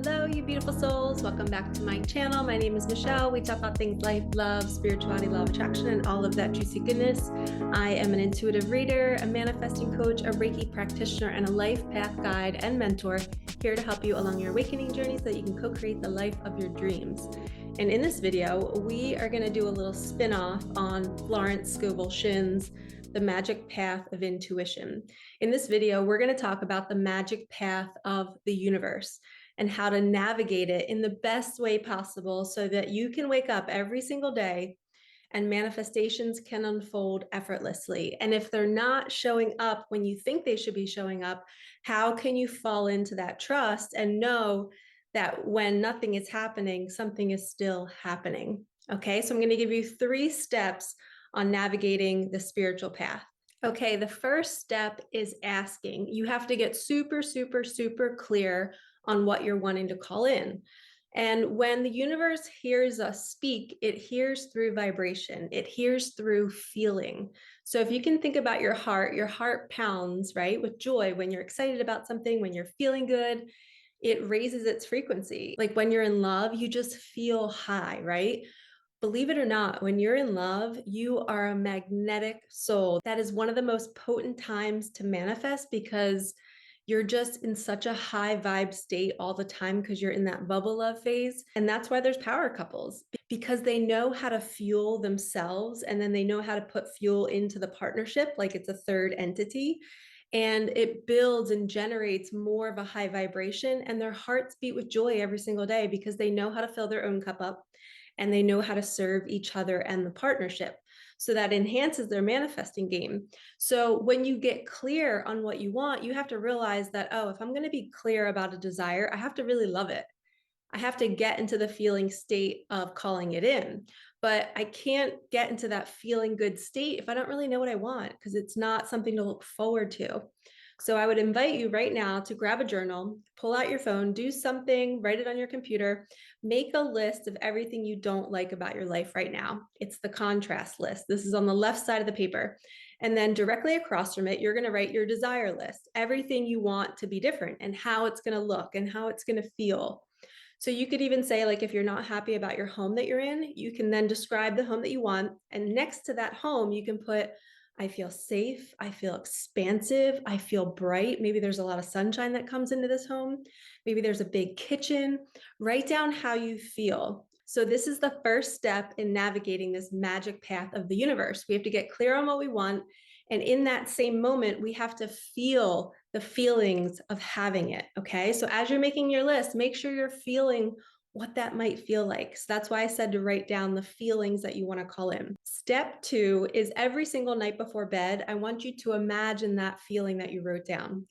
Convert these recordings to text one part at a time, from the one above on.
Hello, you beautiful souls. Welcome back to my channel. My name is Michelle. We talk about things life, love, spirituality, law of attraction, and all of that juicy goodness. I am an intuitive reader, a manifesting coach, a Reiki practitioner, and a life path guide and mentor, here to help you along your awakening journey so that you can co-create the life of your dreams. And in this video, we are going to do a little spin-off on Florence Scovel Shinn's The Magic Path of Intuition. In this video, we're going to talk about the magic path of the universe and how to navigate it in the best way possible so that you can wake up every single day and manifestations can unfold effortlessly. And if they're not showing up when you think they should be showing up, how can you fall into that trust and know that when nothing is happening, something is still happening? Okay, so I'm going to give you 3 steps on navigating the spiritual path. Okay, the first step is asking. You have to get super, super, super clear on what you're wanting to call in. And when the universe hears us speak, it hears through vibration. It hears through feeling. So if you can think about your heart pounds, right, with joy when you're excited about something, when you're feeling good, it raises its frequency. Like when you're in love, you just feel high, right? Believe it or not, when you're in love, you are a magnetic soul. That is one of the most potent times to manifest because you're just in such a high vibe state all the time because you're in that bubble love phase. And that's why there's power couples, because they know how to fuel themselves and then they know how to put fuel into the partnership like it's a third entity. And it builds and generates more of a high vibration, and their hearts beat with joy every single day because they know how to fill their own cup up and they know how to serve each other and the partnership. So that enhances their manifesting game. So when you get clear on what you want, you have to realize that, oh, if I'm going to be clear about a desire, I have to really love it. I have to get into the feeling state of calling it in. But I can't get into that feeling good state if I don't really know what I want, because it's not something to look forward to. So I would invite you right now to grab a journal, pull out your phone, do something, write it on your computer, make a list of everything you don't like about your life right now. It's the contrast list. This is on the left side of the paper. And then directly across from it, you're going to write your desire list, everything you want to be different and how it's going to look and how it's going to feel. So you could even say, like, if you're not happy about your home that you're in, you can then describe the home that you want. And next to that home, you can put, I feel safe, I feel expansive, I feel bright. Maybe there's a lot of sunshine that comes into this home. Maybe there's a big kitchen. Write down how you feel. So this is the first step in navigating this magic path of the universe. We have to get clear on what we want. And in that same moment, we have to feel the feelings of having it. Okay. So as you're making your list, make sure you're feeling what that might feel like. So that's why I said to write down the feelings that you want to call in. Step 2 is every single night before bed, I want you to imagine that feeling that you wrote down.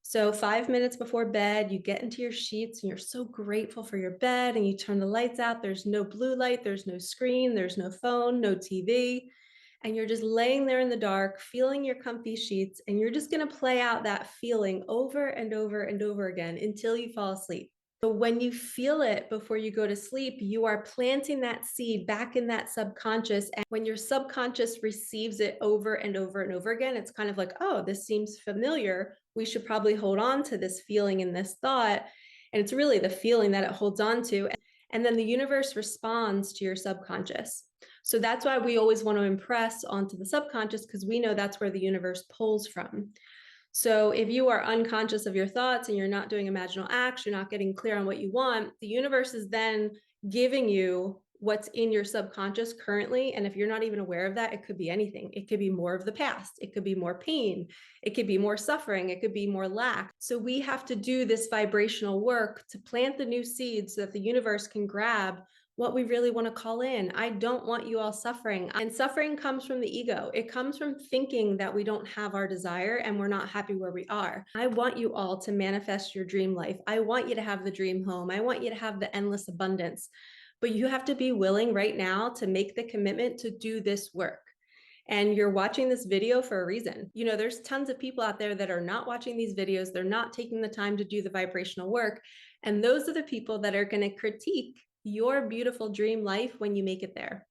So 5 minutes before bed, you get into your sheets and you're so grateful for your bed and you turn the lights out. There's no blue light, there's no screen, there's no phone, no TV. And you're just laying there in the dark, feeling your comfy sheets, and you're just going to play out that feeling over and over and over again until you fall asleep. But when you feel it before you go to sleep, you are planting that seed back in that subconscious. And when your subconscious receives it over and over and over again, it's kind of like, oh, this seems familiar. We should probably hold on to this feeling and this thought. And it's really the feeling that it holds on to. And then the universe responds to your subconscious. So that's why we always want to impress onto the subconscious, because we know that's where the universe pulls from. So if you are unconscious of your thoughts and you're not doing imaginal acts, you're not getting clear on what you want, the universe is then giving you what's in your subconscious currently. And if you're not even aware of that, it could be anything. It could be more of the past. It could be more pain. It could be more suffering. It could be more lack. So we have to do this vibrational work to plant the new seeds so that the universe can grab what we really want to call in. I don't want you all suffering. And suffering comes from the ego. It comes from thinking that we don't have our desire and we're not happy where we are. I want you all to manifest your dream life. I want you to have the dream home. I want you to have the endless abundance. But you have to be willing right now to make the commitment to do this work. And you're watching this video for a reason. You know, there's tons of people out there that are not watching these videos. They're not taking the time to do the vibrational work. And those are the people that are going to critique your beautiful dream life when you make it there.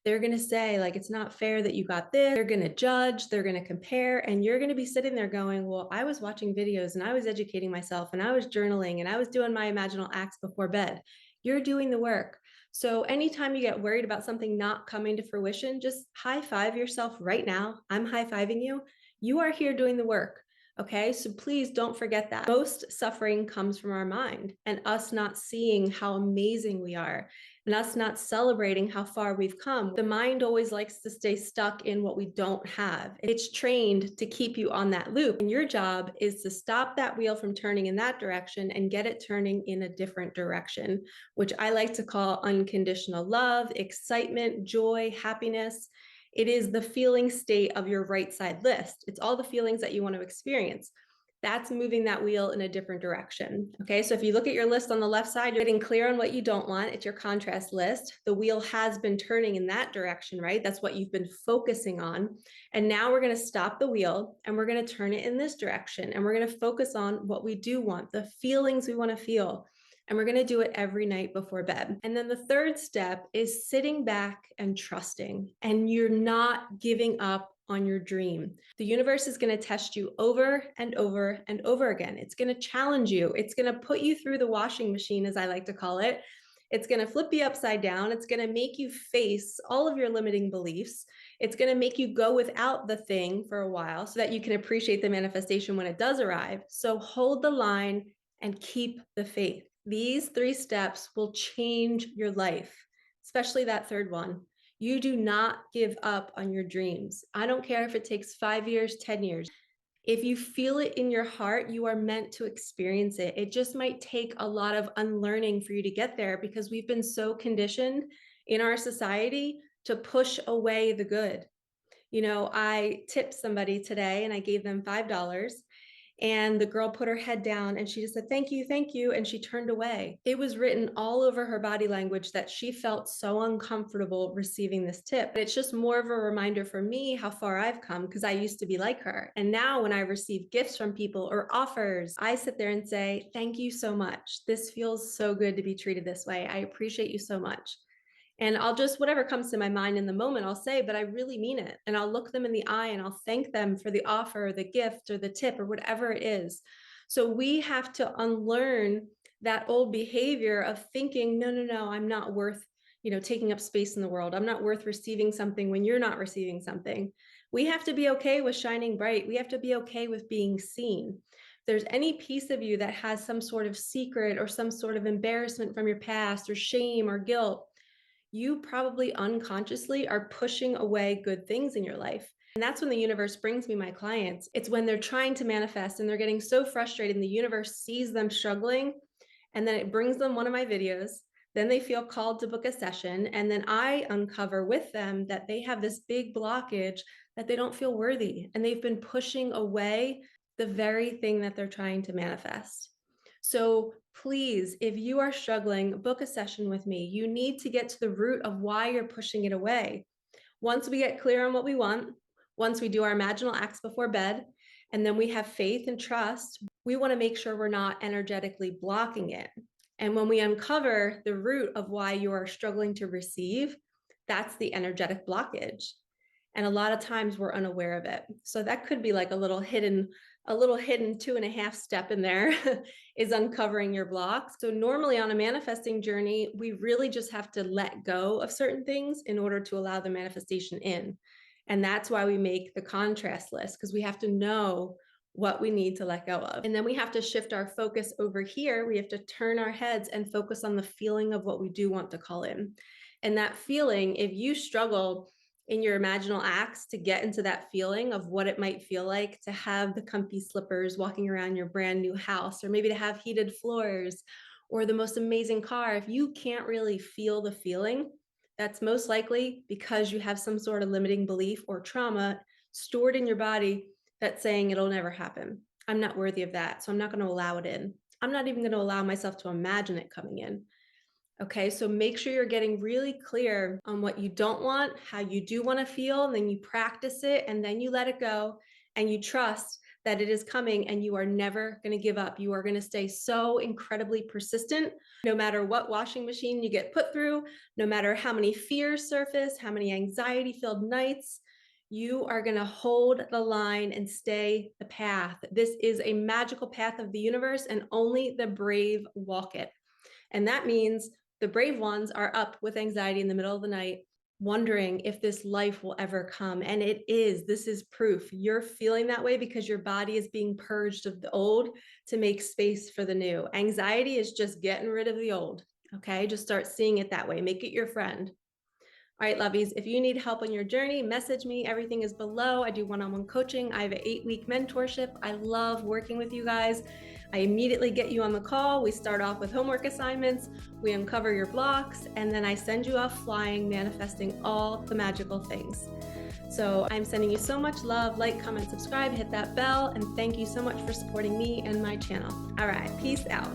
they're going to say, like, it's not fair that you got this. They're going to judge, they're going to compare, and you're going to be sitting there going, well, I was watching videos and I was educating myself and I was journaling and I was doing my imaginal acts before bed. You're doing the work. So anytime you get worried about something not coming to fruition, just high five yourself right now. I'm high fiving you. You are here doing the work. Okay, so please don't forget that. Most suffering comes from our mind and us not seeing how amazing we are and us not celebrating how far we've come. The mind always likes to stay stuck in what we don't have. It's trained to keep you on that loop. And your job is to stop that wheel from turning in that direction and get it turning in a different direction, which I like to call unconditional love, excitement, joy, happiness. It is the feeling state of your right side list. It's all the feelings that you want to experience. That's moving that wheel in a different direction. Okay, so if you look at your list on the left side, you're getting clear on what you don't want. It's your contrast list. The wheel has been turning in that direction, right? That's what you've been focusing on. And now we're going to stop the wheel and we're going to turn it in this direction. And we're going to focus on what we do want, the feelings we want to feel. And we're going to do it every night before bed. And then the third step is sitting back and trusting. And you're not giving up on your dream. The universe is going to test you over and over and over again. It's going to challenge you. It's going to put you through the washing machine, as I like to call it. It's going to flip you upside down. It's going to make you face all of your limiting beliefs. It's going to make you go without the thing for a while so that you can appreciate the manifestation when it does arrive. So hold the line and keep the faith. These 3 steps will change your life, especially that third one. You do not give up on your dreams. I don't care if it takes 5 years, 10 years. If you feel it in your heart, you are meant to experience it. It just might take a lot of unlearning for you to get there because we've been so conditioned in our society to push away the good. You know, I tipped somebody today and I gave them $5. And the girl put her head down and she just said, thank you, and she turned away. It was written all over her body language that she felt so uncomfortable receiving this tip. It's just more of a reminder for me how far I've come because I used to be like her. And now when I receive gifts from people or offers, I sit there and say, thank you so much. This feels so good to be treated this way. I appreciate you so much. And I'll just, whatever comes to my mind in the moment, I'll say, but I really mean it. And I'll look them in the eye and I'll thank them for the offer, or the gift, or the tip, or whatever it is. So we have to unlearn that old behavior of thinking, no, I'm not worth, taking up space in the world. I'm not worth receiving something when you're not receiving something. We have to be okay with shining bright. We have to be okay with being seen. If there's any piece of you that has some sort of secret or some sort of embarrassment from your past or shame or guilt, you probably unconsciously are pushing away good things in your life. And that's when the universe brings me my clients. It's when they're trying to manifest and they're getting so frustrated and the universe sees them struggling. And then it brings them one of my videos. Then they feel called to book a session. And then I uncover with them that they have this big blockage that they don't feel worthy. And they've been pushing away the very thing that they're trying to manifest. So please, if you are struggling, book a session with me. You need to get to the root of why you're pushing it away. Once we get clear on what we want, once we do our imaginal acts before bed, and then we have faith and trust, we want to make sure we're not energetically blocking it. And when we uncover the root of why you are struggling to receive, that's the energetic blockage. And a lot of times we're unaware of it. So that could be like a little hidden 2.5 step in there is uncovering your blocks. So normally on a manifesting journey, we really just have to let go of certain things in order to allow the manifestation in. And that's why we make the contrast list, because we have to know what we need to let go of. And then we have to shift our focus over here. We have to turn our heads and focus on the feeling of what we do want to call in. And that feeling, if you struggle in your imaginal acts to get into that feeling of what it might feel like to have the comfy slippers walking around your brand new house, or maybe to have heated floors or the most amazing car, if you can't really feel the feeling, that's most likely because you have some sort of limiting belief or trauma stored in your body that's saying it'll never happen. I'm not worthy of that, so I'm not going to allow it in. I'm not even going to allow myself to imagine it coming in. Okay, so make sure you're getting really clear on what you don't want, how you do want to feel, and then you practice it, and then you let it go, and you trust that it is coming, and you are never going to give up. You are going to stay so incredibly persistent, no matter what washing machine you get put through, no matter how many fears surface, how many anxiety-filled nights. You are going to hold the line and stay the path. This is a magical path of the universe, and only the brave walk it. And that means the brave ones are up with anxiety in the middle of the night, wondering if this life will ever come. And it is. This is proof. You're feeling that way because your body is being purged of the old to make space for the new. Anxiety is just getting rid of the old. Okay, just start seeing it that way. Make it your friend. All right, lovies, if you need help on your journey, message me. Everything is below. I do one-on-one coaching. I have an 8-week mentorship. I love working with you guys. I immediately get you on the call. We start off with homework assignments. We uncover your blocks, and then I send you off flying, manifesting all the magical things. So I'm sending you so much love. Like, comment, subscribe, hit that bell, and thank you so much for supporting me and my channel. All right, peace out.